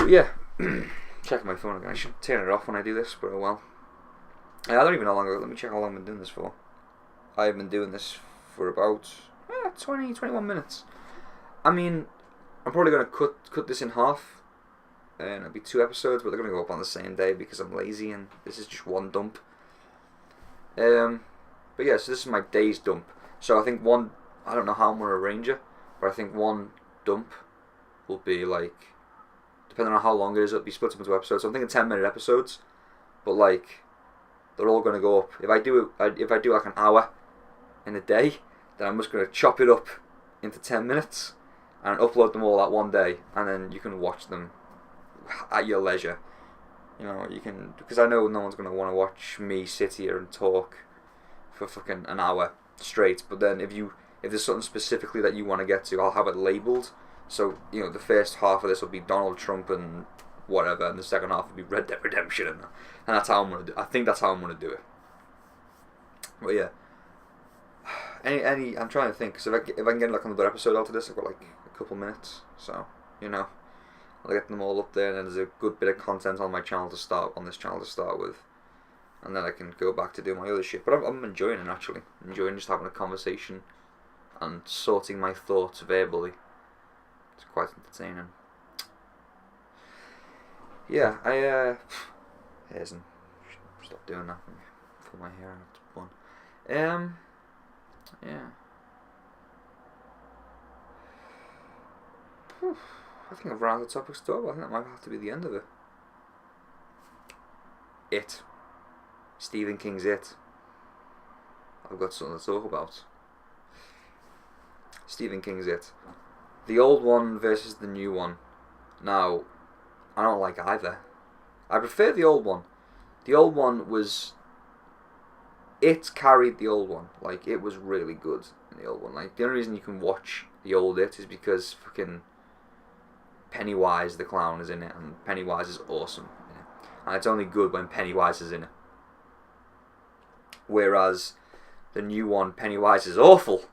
Yeah, checking my phone again. I should turn it off when I do this, but oh well. I don't even know how long. Let me check how long I've been doing this for. I've been doing this for about 20, 21 minutes. I mean, I'm probably going to cut this in half, and it'll be 2 episodes, but they're going to go up on the same day because I'm lazy, and this is just one dump. But yeah, so this is my day's dump. So I think I don't know how I'm going to arrange it, but I think one dump will be like, depending on how long it is, it'll be split up into episodes. So I'm thinking 10-minute episodes, but like, they're all going to go up. If I do like an hour in a day, then I'm just going to chop it up into 10 minutes and upload them all at one day, and then you can watch them at your leisure. You know, you can, because I know no one's going to want to watch me sit here and talk for fucking an hour straight. But then if there's something specifically that you want to get to, I'll have it labelled. So, you know, the first half of this will be Donald Trump and whatever, and the second half will be Red Dead Redemption, and that's how I'm gonna do. I think that's how I'm gonna do it. But yeah, I'm trying to think. Because if I can get like another episode out of this, I've got like a couple minutes. So, you know, I'll get them all up there, and then there's a good bit of content on my channel to start with, and then I can go back to doing my other shit. But I'm enjoying it, actually. Enjoying just having a conversation and sorting my thoughts verbally. It's quite entertaining. Yeah, stop doing that. Pull my hair out. One. Yeah. I think I've run out of topics to talk about. I think that might have to be the end of it. It. Stephen King's It. I've got something to talk about. Stephen King's It. The old one versus the new one. Now, I don't like either. I prefer the old one. The old one was... It carried the old one. Like, it was really good in the old one. Like, the only reason you can watch the old It is because fucking Pennywise the clown is in it, and Pennywise is awesome. Yeah. And it's only good when Pennywise is in it. Whereas the new one, Pennywise is awful,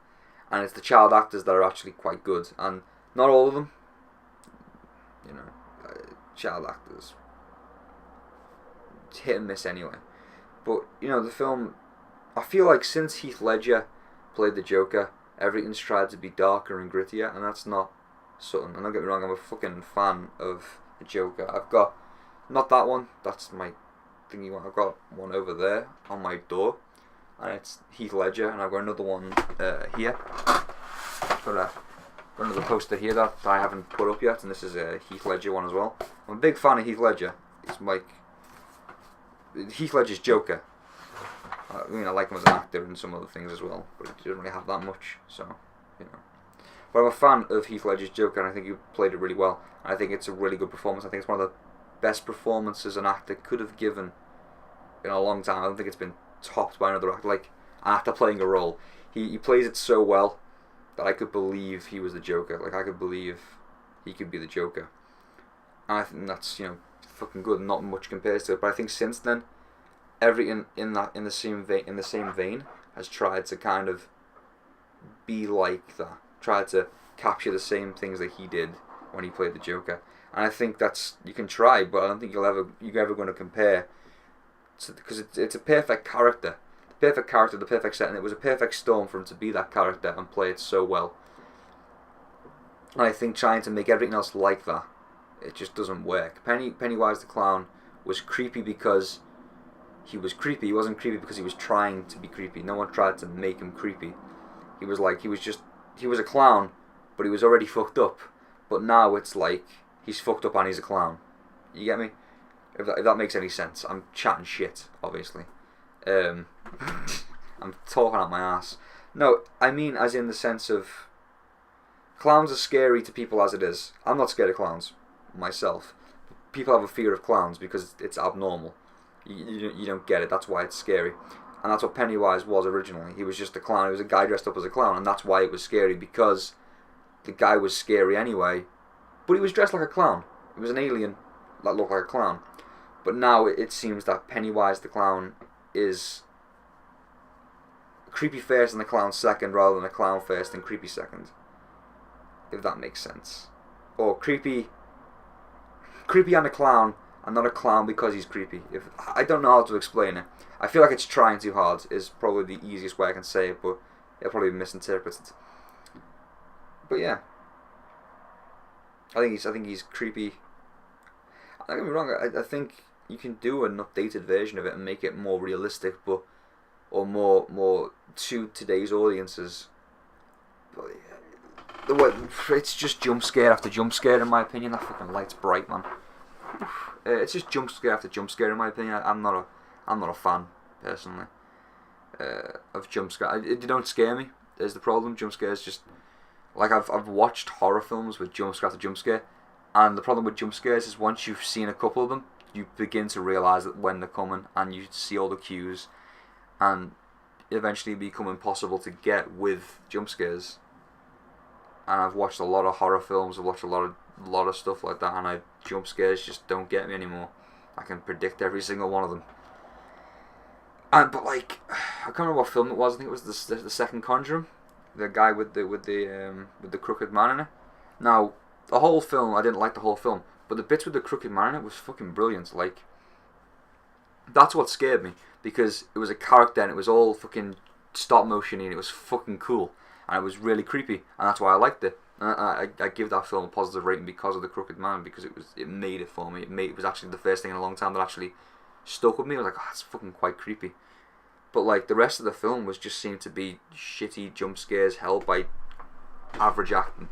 and it's the child actors that are actually quite good, and not all of them. You know, child actors, it's hit and miss anyway. But you know, the film, I feel like since Heath Ledger played the Joker, everything's tried to be darker and grittier, and that's not something. And don't get me wrong, I'm a fucking fan of the Joker. I've got not that one. That's my thingy one. I've got one over there on my door, and it's Heath Ledger, and I've got another one here. Got another poster here that I haven't put up yet, and this is a Heath Ledger one as well. I'm a big fan of Heath Ledger. It's like Heath Ledger's Joker. I mean, I like him as an actor and some other things as well, but he doesn't really have that much, so, you know. But I'm a fan of Heath Ledger's Joker, and I think he played it really well. I think it's a really good performance. I think it's one of the best performances an actor could have given in a long time. I don't think it's been topped by another actor. Like, an actor playing a role. He plays it so well that I could believe he was the Joker. Like, I could believe he could be the Joker. And I think that's, you know, fucking good. Not much compares to it. But I think since then, everything in the same vein has tried to kind of be like that. Tried to capture the same things that he did when he played the Joker. And I think that's, you can try, but I don't think you're ever going to compare, because it's a perfect character. The perfect setting. It was a perfect storm for him to be that character and play it so well. And I think trying to make everything else like that, it just doesn't work. Pennywise the clown was creepy because he was creepy. He wasn't creepy because he was trying to be creepy. No one tried to make him creepy. He was a clown, but he was already fucked up. But now it's like he's fucked up and he's a clown. You get me? If that makes any sense. I'm chatting shit, obviously. I'm talking out my ass. No, I mean as in the sense of clowns are scary to people as it is. I'm not scared of clowns myself. People have a fear of clowns because it's abnormal. You don't get it. That's why it's scary. And that's what Pennywise was originally. He was just a clown. He was a guy dressed up as a clown, and that's why it was scary, because the guy was scary anyway, but he was dressed like a clown. It was an alien that looked like a clown. But now it seems that Pennywise the clown is creepy first and the clown second, rather than a clown first and creepy second. If that makes sense. Or creepy creepy and a clown, and not a clown because he's creepy. If I don't know how to explain it. I feel like it's trying too hard is probably the easiest way I can say it, but it'll probably be misinterpreted. But yeah, I think he's creepy. Don't get me wrong. I think you can do an updated version of it and make it more realistic, but or more to today's audiences. But the way it's just jump scare after jump scare in my opinion. That fucking light's bright, man. It's just jump scare after jump scare in my opinion. I'm not a fan personally of jump scare. They don't scare me. There's the problem. Jump scares just like I've watched horror films with jump scare after jump scare, and the problem with jump scares is once you've seen a couple of them, you begin to realise that when they're coming, and you see all the cues, and eventually become impossible to get with jump scares. And I've watched a lot of horror films. I've watched a lot of stuff like that, and jump scares just don't get me anymore. I can predict every single one of them. But like, I can't remember what film it was. I think it was the second Conjuring, the guy with the crooked man in it. Now, the whole film, I didn't like the whole film, but the bits with the crooked man in it was fucking brilliant. Like, that's what scared me, because it was a character and it was all fucking stop motion and it was fucking cool. And it was really creepy, and that's why I liked it. And I give that film a positive rating because of the crooked man, because it made it for me. It was actually the first thing in a long time that actually stuck with me. I was like, oh, that's fucking quite creepy. But like the rest of the film was just seemed to be shitty jump scares held by average acting,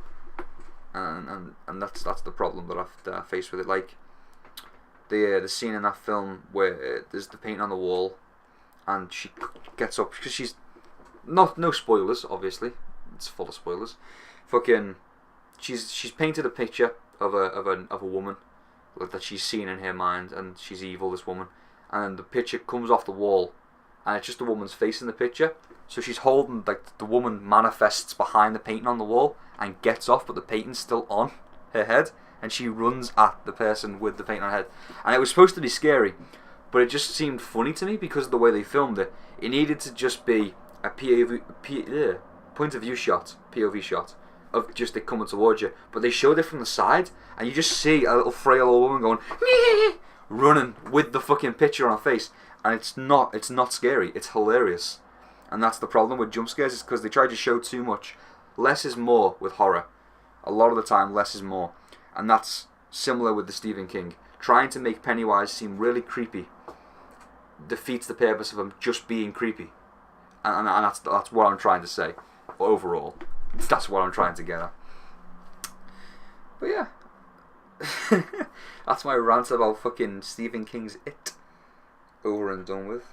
and that's the problem that I face with it. Like the scene in that film where there's the paint on the wall, and she gets up because she's. No spoilers, obviously. It's full of spoilers. Fucking, she's painted a picture of a woman that she's seen in her mind, and she's evil. This woman, and the picture comes off the wall, and it's just a woman's face in the picture. So she's holding, like, the woman manifests behind the painting on the wall and gets off, but the painting's still on her head, and she runs at the person with the painting on her head. And it was supposed to be scary, but it just seemed funny to me because of the way they filmed it. It needed to just be a point of view shot, POV shot, of just it coming towards you. But they showed it from the side, and you just see a little frail old woman going, running with the fucking picture on her face. And it's not scary, it's hilarious. And that's the problem with jump scares, is because they try to show too much. Less is more with horror. A lot of the time, less is more. And that's similar with the Stephen King. Trying to make Pennywise seem really creepy defeats the purpose of him just being creepy. And that's what I'm trying to say. Overall, that's what I'm trying to get at. But yeah, that's my rant about fucking Stephen King's It. Over and done with.